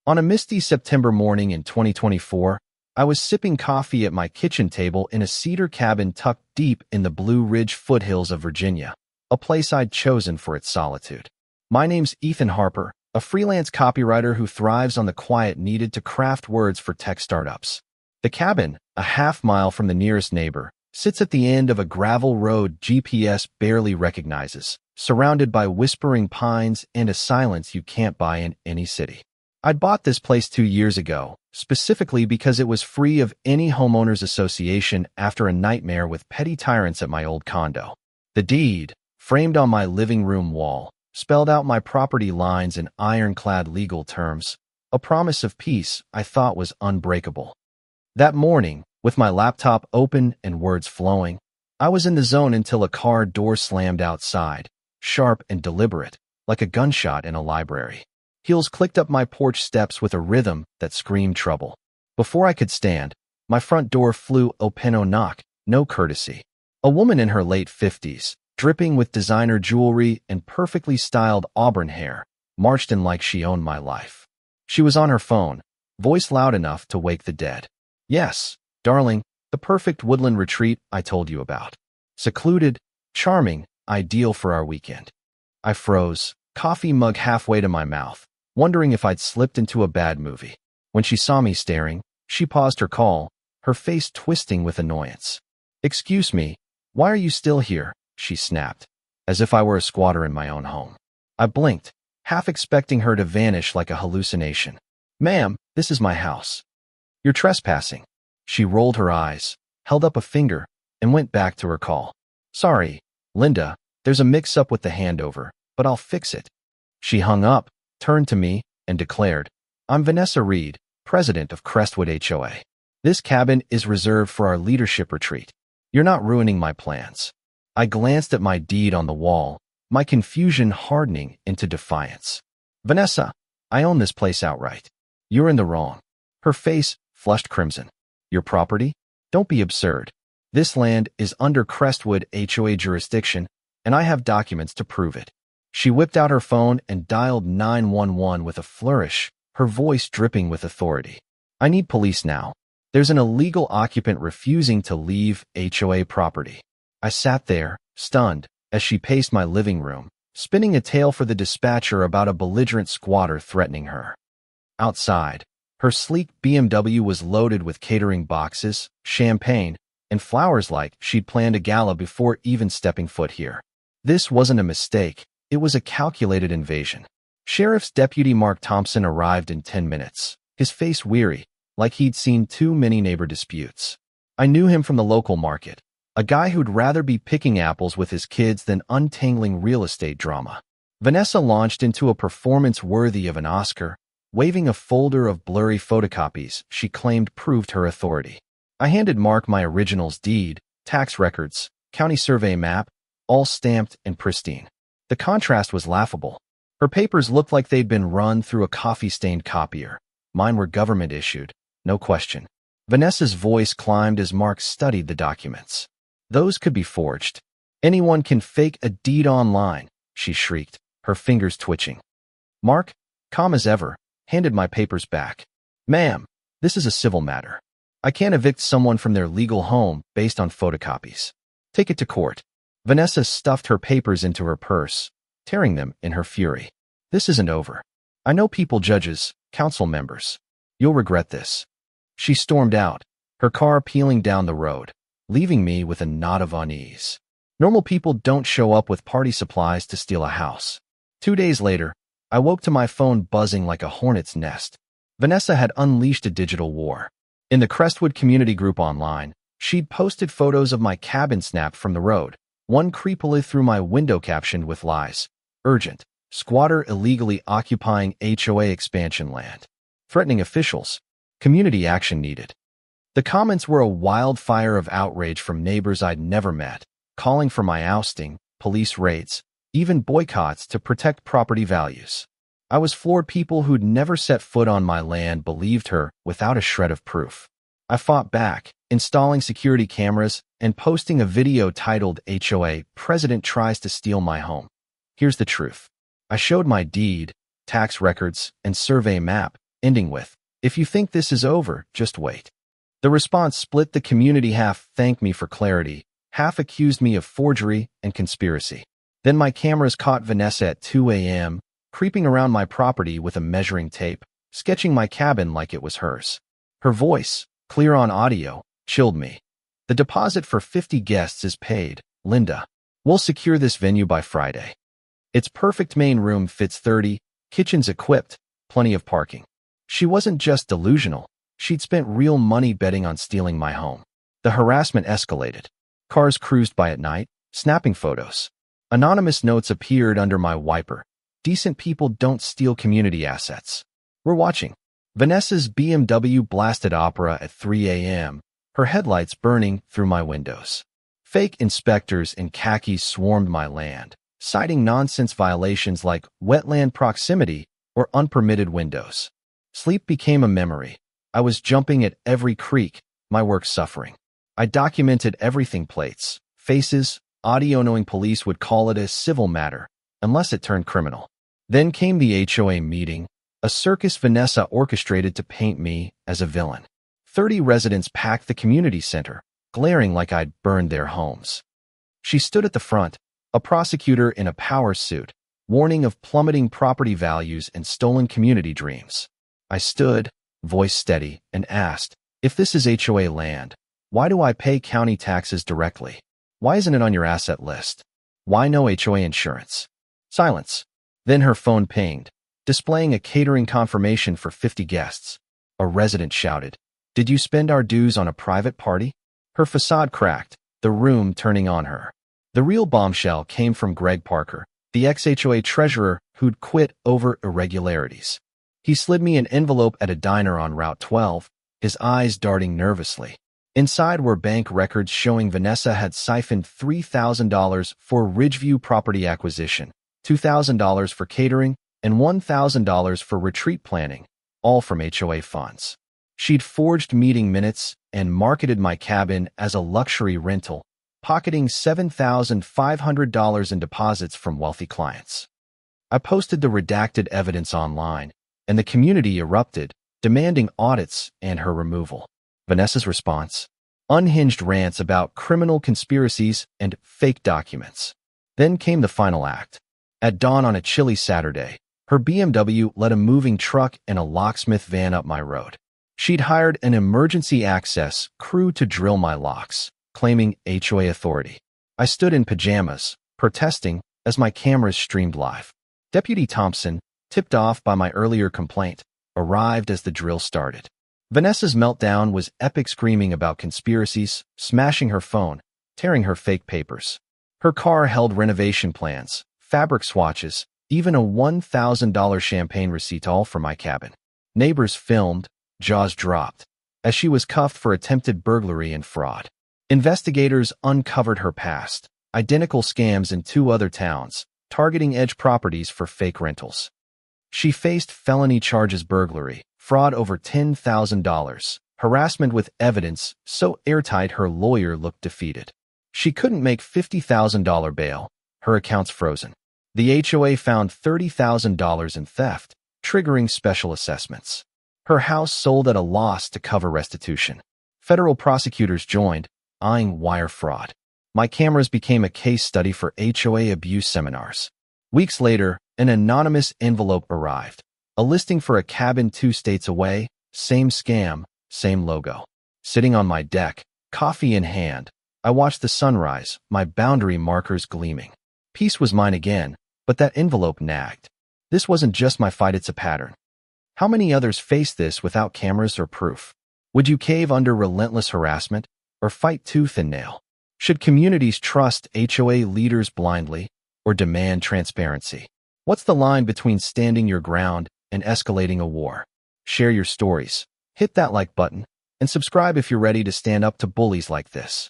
On a misty September morning in 2024, I was sipping coffee at my kitchen table in a cedar cabin tucked deep in the Blue Ridge foothills of Virginia, a place I'd chosen for its solitude. My name's Ethan Harper, a freelance copywriter who thrives on the quiet needed to craft words for tech startups. The cabin, a half-mile from the nearest neighbor, sits at the end of a gravel road GPS barely recognizes, surrounded by whispering pines and a silence you can't buy in any city. I'd bought this place 2 years ago, specifically because it was free of any homeowners association after a nightmare with petty tyrants at my old condo. The deed, framed on my living room wall, spelled out my property lines in ironclad legal terms, a promise of peace I thought was unbreakable. That morning, with my laptop open and words flowing, I was in the zone until a car door slammed outside, sharp and deliberate, like a gunshot in a library. Heels clicked up my porch steps with a rhythm that screamed trouble. Before I could stand, my front door flew open. Knock, no courtesy. A woman in her late 50s, dripping with designer jewelry and perfectly styled auburn hair, marched in like she owned my life. She was on her phone, voice loud enough to wake the dead. Yes, darling, the perfect woodland retreat I told you about. Secluded, charming, ideal for our weekend. I froze, coffee mug halfway to my mouth, wondering if I'd slipped into a bad movie. When she saw me staring, she paused her call, her face twisting with annoyance. "Excuse me, why are you still here?" she snapped, as if I were a squatter in my own home. I blinked, half expecting her to vanish like a hallucination. "Ma'am, this is my house." "You're trespassing." She rolled her eyes, held up a finger, and went back to her call. "Sorry, Linda, there's a mix-up with the handover, but I'll fix it." She hung up, turned to me, and declared, "I'm Vanessa Reed, president of Crestwood HOA. This cabin is reserved for our leadership retreat. You're not ruining my plans." I glanced at my deed on the wall, my confusion hardening into defiance. "Vanessa, I own this place outright. You're in the wrong." Her face flushed crimson. "Your property? Don't be absurd. This land is under Crestwood HOA jurisdiction, and I have documents to prove it." She whipped out her phone and dialed 911 with a flourish, her voice dripping with authority. "I need police now. There's an illegal occupant refusing to leave HOA property." I sat there, stunned, as she paced my living room, spinning a tale for the dispatcher about a belligerent squatter threatening her. Outside, her sleek BMW was loaded with catering boxes, champagne, and flowers like she'd planned a gala before even stepping foot here. This wasn't a mistake. It was a calculated invasion. Sheriff's Deputy Mark Thompson arrived in 10 minutes, his face weary, like he'd seen too many neighbor disputes. I knew him from the local market, a guy who'd rather be picking apples with his kids than untangling real estate drama. Vanessa launched into a performance worthy of an Oscar, waving a folder of blurry photocopies she claimed proved her authority. I handed Mark my originals deed, tax records, county survey map, all stamped and pristine. The contrast was laughable. Her papers looked like they'd been run through a coffee-stained copier. Mine were government-issued, no question. Vanessa's voice climbed as Mark studied the documents. "Those could be forged. Anyone can fake a deed online," she shrieked, her fingers twitching. Mark, calm as ever, handed my papers back. "Ma'am, this is a civil matter. I can't evict someone from their legal home based on photocopies. Take it to court." Vanessa stuffed her papers into her purse, tearing them in her fury. "This isn't over. I know people, judges, council members. You'll regret this." She stormed out, her car peeling down the road, leaving me with a knot of unease. Normal people don't show up with party supplies to steal a house. 2 days later, I woke to my phone buzzing like a hornet's nest. Vanessa had unleashed a digital war. In the Crestwood community group online, she'd posted photos of my cabin snapped from the road, one creepily through my window captioned with lies. "Urgent. Squatter illegally occupying HOA expansion land. Threatening officials. Community action needed." The comments were a wildfire of outrage from neighbors I'd never met, calling for my ousting, police raids, even boycotts to protect property values. I was floored. People who'd never set foot on my land believed her without a shred of proof. I fought back, installing security cameras and posting a video titled HOA President Tries to Steal My Home. Here's the truth. I showed my deed, tax records, and survey map, ending with, "If you think this is over, just wait." The response split the community. Half thanked me for clarity, half accused me of forgery and conspiracy. Then my cameras caught Vanessa at 2 a.m., creeping around my property with a measuring tape, sketching my cabin like it was hers. Her voice, clear on audio, chilled me. "The deposit for 50 guests is paid, Linda. We'll secure this venue by Friday. Its perfect main room fits 30, kitchen's equipped, plenty of parking." She wasn't just delusional. She'd spent real money betting on stealing my home. The harassment escalated. Cars cruised by at night, snapping photos. Anonymous notes appeared under my wiper. "Decent people don't steal community assets. We're watching." Vanessa's BMW blasted opera at 3 a.m., her headlights burning through my windows. Fake inspectors in khakis swarmed my land, citing nonsense violations like wetland proximity or unpermitted windows. Sleep became a memory. I was jumping at every creak, my work suffering. I documented everything: plates, faces, audio, knowing police would call it a civil matter, unless it turned criminal. Then came the HOA meeting, a circus Vanessa orchestrated to paint me as a villain. 30 residents packed the community center, glaring like I'd burned their homes. She stood at the front, a prosecutor in a power suit, warning of plummeting property values and stolen community dreams. I stood, voice steady, and asked, "If this is HOA land, why do I pay county taxes directly? Why isn't it on your asset list? Why no HOA insurance?" Silence. Then her phone pinged, displaying a catering confirmation for 50 guests. A resident shouted, "Did you spend our dues on a private party?" Her facade cracked, the room turning on her. The real bombshell came from Greg Parker, the ex-HOA treasurer who'd quit over irregularities. He slid me an envelope at a diner on Route 12, his eyes darting nervously. Inside were bank records showing Vanessa had siphoned $3,000 for Ridgeview property acquisition, $2,000 for catering, and $1,000 for retreat planning, all from HOA funds. She'd forged meeting minutes and marketed my cabin as a luxury rental, pocketing $7,500 in deposits from wealthy clients. I posted the redacted evidence online, and the community erupted, demanding audits and her removal. Vanessa's response: unhinged rants about criminal conspiracies and fake documents. Then came the final act. At dawn on a chilly Saturday, her BMW led a moving truck and a locksmith van up my road. She'd hired an emergency access crew to drill my locks, claiming HOA authority. I stood in pajamas, protesting, as my cameras streamed live. Deputy Thompson, tipped off by my earlier complaint, arrived as the drill started. Vanessa's meltdown was epic, screaming about conspiracies, smashing her phone, tearing her fake papers. Her car held renovation plans, fabric swatches, even a $1,000 champagne receipt, all for my cabin. Neighbors filmed, jaws dropped, as she was cuffed for attempted burglary and fraud. Investigators uncovered her past, identical scams in 2 other towns, targeting edge properties for fake rentals. She faced felony charges: burglary, fraud over $10,000, harassment with evidence so airtight her lawyer looked defeated. She couldn't make $50,000 bail, her accounts frozen. The HOA found $30,000 in theft, triggering special assessments. Her house sold at a loss to cover restitution. Federal prosecutors joined, eyeing wire fraud. My cameras became a case study for HOA abuse seminars. Weeks later, an anonymous envelope arrived. A listing for a cabin 2 states away, same scam, same logo. Sitting on my deck, coffee in hand, I watched the sunrise, my boundary markers gleaming. Peace was mine again, but that envelope nagged. This wasn't just my fight, it's a pattern. How many others face this without cameras or proof? Would you cave under relentless harassment, or fight tooth and nail? Should communities trust HOA leaders blindly, or demand transparency? What's the line between standing your ground and escalating a war? Share your stories, hit that like button, and subscribe if you're ready to stand up to bullies like this.